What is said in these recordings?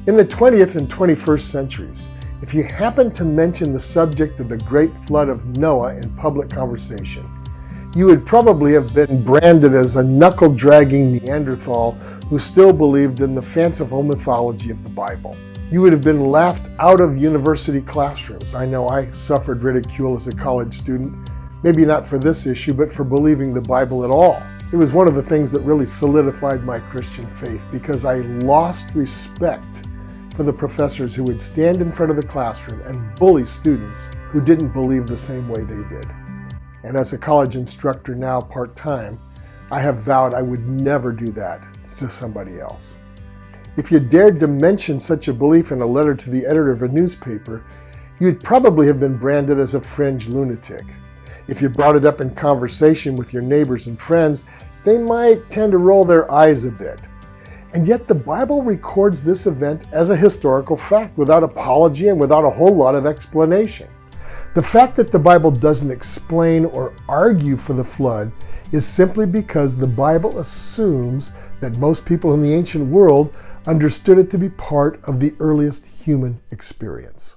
In the 20th and 21st centuries, if you happen to mention the subject of the great flood of Noah in public conversation, you would probably have been branded as a knuckle-dragging Neanderthal who still believed in the fanciful mythology of the Bible. You would have been laughed out of university classrooms. I know I suffered ridicule as a college student, maybe not for this issue, but for believing the Bible at all. It was one of the things that really solidified my Christian faith because I lost respect for the professors who would stand in front of the classroom and bully students who didn't believe the same way they did. And as a college instructor now part-time, I have vowed I would never do that to somebody else. If you dared to mention such a belief in a letter to the editor of a newspaper, you'd probably have been branded as a fringe lunatic. If you brought it up in conversation with your neighbors and friends, they might tend to roll their eyes a bit. And yet the Bible records this event as a historical fact without apology and without a whole lot of explanation. The fact that the Bible doesn't explain or argue for the flood is simply because the Bible assumes that most people in the ancient world understood it to be part of the earliest human experience.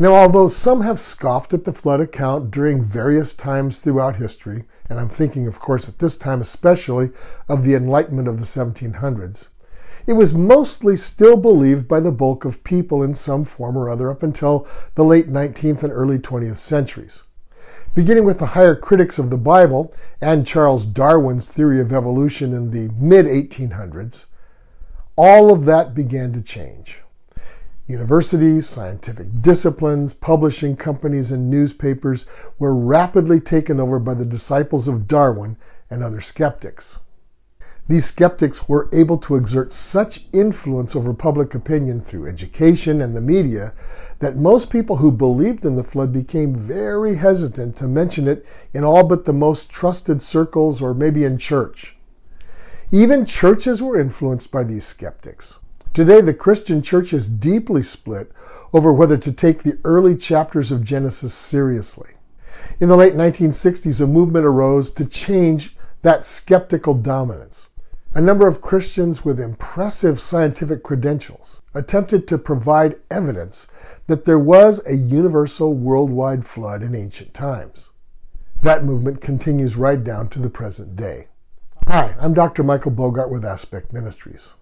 Now, although some have scoffed at the flood account during various times throughout history, and I'm thinking, of course, at this time especially of the Enlightenment of the 1700s, it was mostly still believed by the bulk of people in some form or other up until the late 19th and early 20th centuries. Beginning with the higher critics of the Bible and Charles Darwin's theory of evolution in the mid-1800s, all of that began to change. Universities, scientific disciplines, publishing companies, and newspapers were rapidly taken over by the disciples of Darwin and other skeptics. These skeptics were able to exert such influence over public opinion through education and the media that most people who believed in the flood became very hesitant to mention it in all but the most trusted circles or maybe in church. Even churches were influenced by these skeptics. Today, the Christian church is deeply split over whether to take the early chapters of Genesis seriously. In the late 1960s, a movement arose to change that skeptical dominance. A number of Christians with impressive scientific credentials attempted to provide evidence that there was a universal worldwide flood in ancient times. That movement continues right down to the present day. Hi, I'm Dr. Michael Bogart with Aspect Ministries.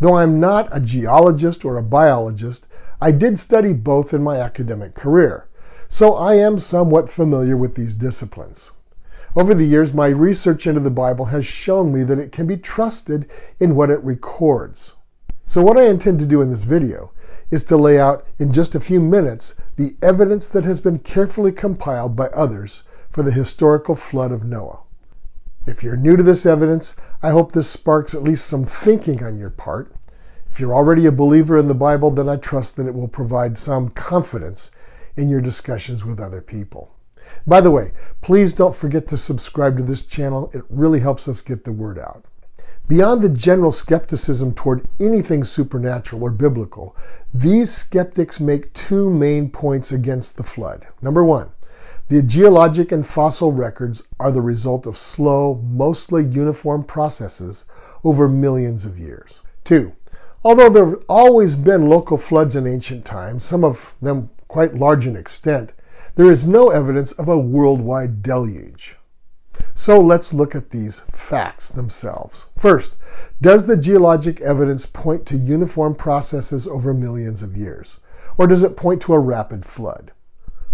Though I'm not a geologist or a biologist, I did study both in my academic career, so I am somewhat familiar with these disciplines. Over the years, my research into the Bible has shown me that it can be trusted in what it records. So what I intend to do in this video is to lay out in just a few minutes the evidence that has been carefully compiled by others for the historical flood of Noah. If you're new to this evidence, I hope this sparks at least some thinking on your part. If you're already a believer in the Bible, then I trust that it will provide some confidence in your discussions with other people. By the way, please don't forget to subscribe to this channel. It really helps us get the word out. Beyond the general skepticism toward anything supernatural or biblical, these skeptics make two main points against the flood. Number one, the geologic and fossil records are the result of slow, mostly uniform processes over millions of years. Two, although there have always been local floods in ancient times, some of them quite large in extent, there is no evidence of a worldwide deluge. So let's look at these facts themselves. First, does the geologic evidence point to uniform processes over millions of years? Or does it point to a rapid flood?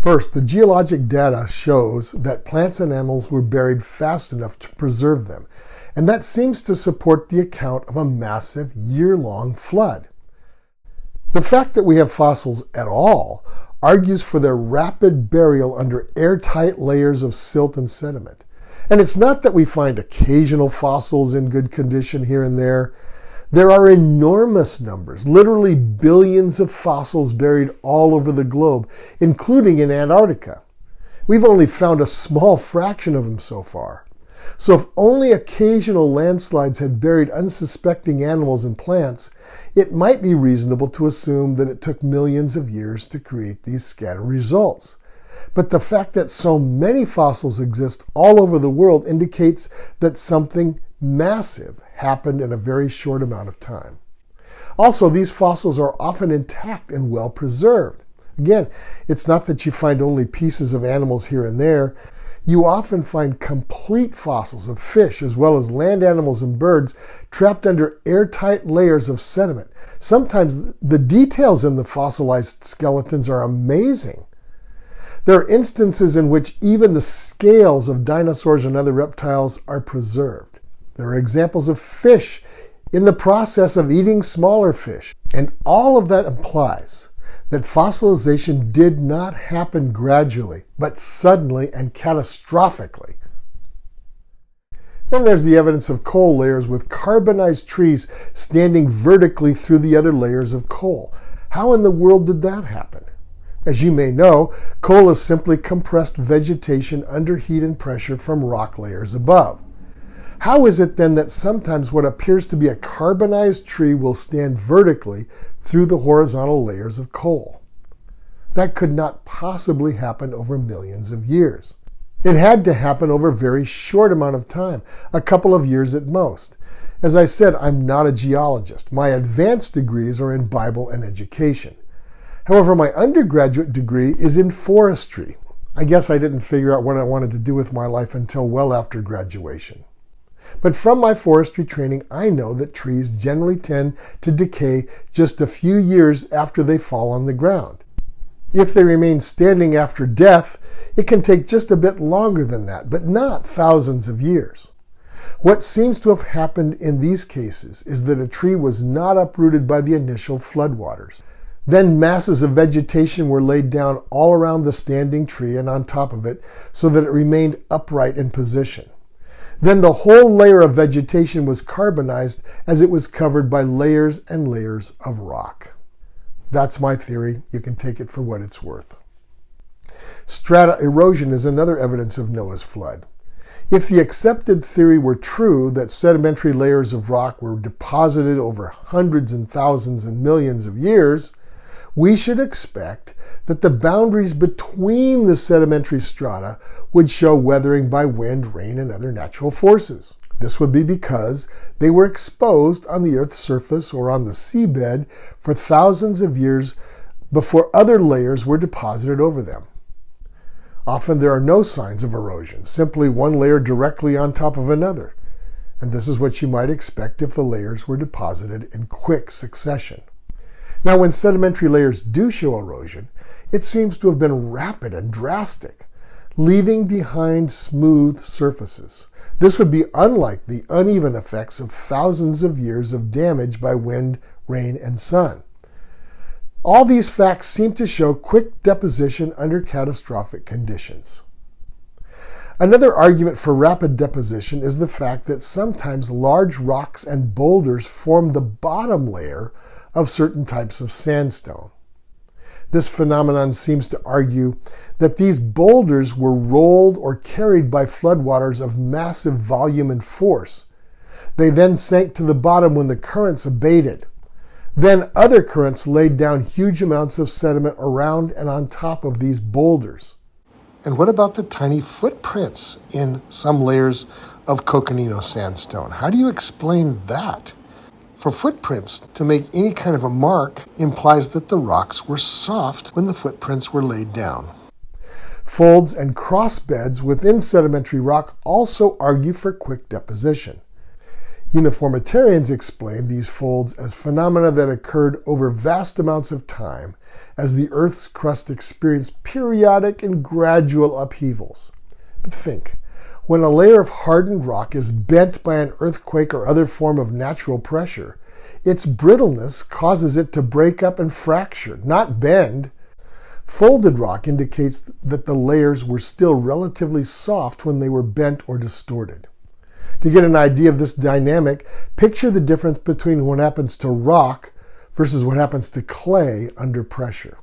First, the geologic data shows that plants and animals were buried fast enough to preserve them, and that seems to support the account of a massive year-long flood. The fact that we have fossils at all argues for their rapid burial under airtight layers of silt and sediment. And it's not that we find occasional fossils in good condition here and there. There are enormous numbers, literally billions of fossils buried all over the globe, including in Antarctica. We've only found a small fraction of them so far. So if only occasional landslides had buried unsuspecting animals and plants, it might be reasonable to assume that it took millions of years to create these scattered results. But the fact that so many fossils exist all over the world indicates that something massive happened in a very short amount of time. Also, these fossils are often intact and well preserved. Again, it's not that you find only pieces of animals here and there. You often find complete fossils of fish as well as land animals and birds trapped under airtight layers of sediment. Sometimes the details in the fossilized skeletons are amazing. There are instances in which even the scales of dinosaurs and other reptiles are preserved. There are examples of fish in the process of eating smaller fish. And all of that implies that fossilization did not happen gradually, but suddenly and catastrophically. Then there's the evidence of coal layers with carbonized trees standing vertically through the other layers of coal. How in the world did that happen? As you may know, coal is simply compressed vegetation under heat and pressure from rock layers above. How is it then that sometimes what appears to be a carbonized tree will stand vertically through the horizontal layers of coal? That could not possibly happen over millions of years. It had to happen over a very short amount of time, a couple of years at most. As I said, I'm not a geologist. My advanced degrees are in Bible and education. However, my undergraduate degree is in forestry. I guess I didn't figure out what I wanted to do with my life until well after graduation. But from my forestry training, I know that trees generally tend to decay just a few years after they fall on the ground. If they remain standing after death, it can take just a bit longer than that, but not thousands of years. What seems to have happened in these cases is that a tree was not uprooted by the initial floodwaters. Then masses of vegetation were laid down all around the standing tree and on top of it so that it remained upright in position. Then the whole layer of vegetation was carbonized as it was covered by layers and layers of rock. That's my theory. You can take it for what it's worth. Strata erosion is another evidence of Noah's flood. If the accepted theory were true that sedimentary layers of rock were deposited over hundreds and thousands and millions of years, we should expect that the boundaries between the sedimentary strata would show weathering by wind, rain, and other natural forces. This would be because they were exposed on the Earth's surface or on the seabed for thousands of years before other layers were deposited over them. Often there are no signs of erosion, simply one layer directly on top of another. And this is what you might expect if the layers were deposited in quick succession. Now, when sedimentary layers do show erosion, it seems to have been rapid and drastic, leaving behind smooth surfaces. This would be unlike the uneven effects of thousands of years of damage by wind, rain, and sun. All these facts seem to show quick deposition under catastrophic conditions. Another argument for rapid deposition is the fact that sometimes large rocks and boulders form the bottom layer of certain types of sandstone. This phenomenon seems to argue that these boulders were rolled or carried by floodwaters of massive volume and force. They then sank to the bottom when the currents abated. Then other currents laid down huge amounts of sediment around and on top of these boulders. And what about the tiny footprints in some layers of coconino sandstone? How do you explain that? For footprints to make any kind of a mark implies that the rocks were soft when the footprints were laid down. Folds and cross beds within sedimentary rock also argue for quick deposition. Uniformitarians explain these folds as phenomena that occurred over vast amounts of time as the Earth's crust experienced periodic and gradual upheavals. But think, when a layer of hardened rock is bent by an earthquake or other form of natural pressure, its brittleness causes it to break up and fracture, not bend. Folded rock indicates that the layers were still relatively soft when they were bent or distorted. To get an idea of this dynamic, picture the difference between what happens to rock versus what happens to clay under pressure.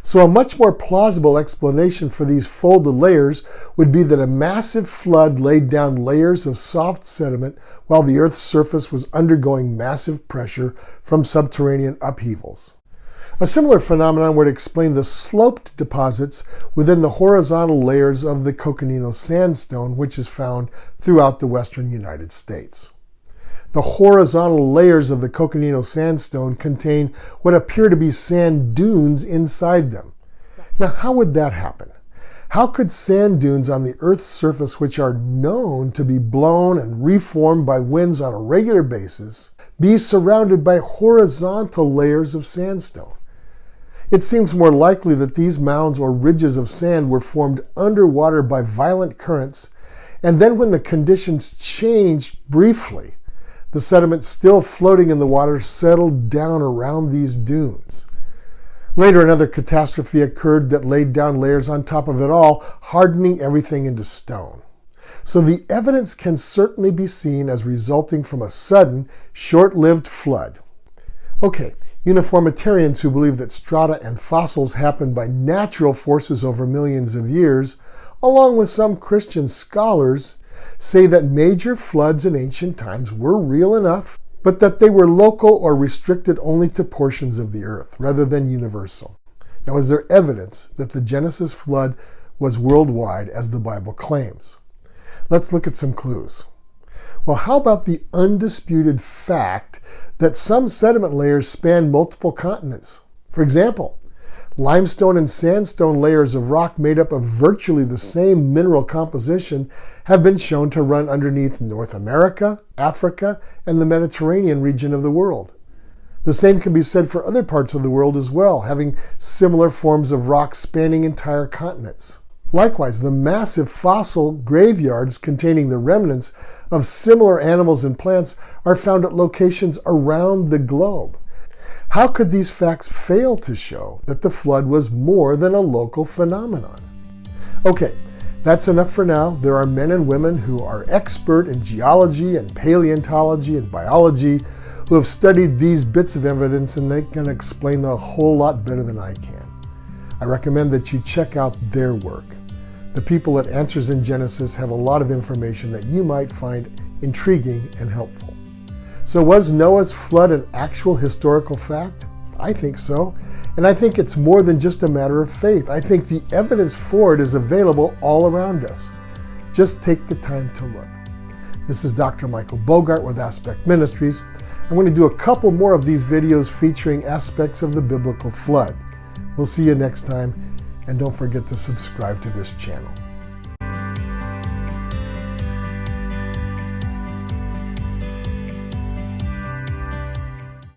So a much more plausible explanation for these folded layers would be that a massive flood laid down layers of soft sediment while the Earth's surface was undergoing massive pressure from subterranean upheavals. A similar phenomenon would explain the sloped deposits within the horizontal layers of the coconino sandstone, which is found throughout the western United States. The horizontal layers of the Coconino sandstone contain what appear to be sand dunes inside them. Now, how would that happen? How could sand dunes on the Earth's surface, which are known to be blown and reformed by winds on a regular basis, be surrounded by horizontal layers of sandstone? It seems more likely that these mounds or ridges of sand were formed underwater by violent currents, and then when the conditions changed briefly, the sediment still floating in the water settled down around these dunes. Later, another catastrophe occurred that laid down layers on top of it all, hardening everything into stone. So the evidence can certainly be seen as resulting from a sudden, short-lived flood. Okay, uniformitarians who believe that strata and fossils happen by natural forces over millions of years, along with some Christian scholars, say that major floods in ancient times were real enough, but that they were local or restricted only to portions of the earth, rather than universal. Now, is there evidence that the Genesis flood was worldwide, as the Bible claims? Let's look at some clues. Well, how about the undisputed fact that some sediment layers span multiple continents? For example, limestone and sandstone layers of rock made up of virtually the same mineral composition have been shown to run underneath North America, Africa, and the Mediterranean region of the world. The same can be said for other parts of the world as well, having similar forms of rock spanning entire continents. Likewise, the massive fossil graveyards containing the remnants of similar animals and plants are found at locations around the globe. How could these facts fail to show that the flood was more than a local phenomenon? Okay, that's enough for now. There are men and women who are expert in geology and paleontology and biology who have studied these bits of evidence, and they can explain them a whole lot better than I can. I recommend that you check out their work. The people at Answers in Genesis have a lot of information that you might find intriguing and helpful. So was Noah's flood an actual historical fact? I think so. And I think it's more than just a matter of faith. I think the evidence for it is available all around us. Just take the time to look. This is Dr. Michael Bogart with Aspect Ministries. I'm going to do a couple more of these videos featuring aspects of the biblical flood. We'll see you next time, and don't forget to subscribe to this channel.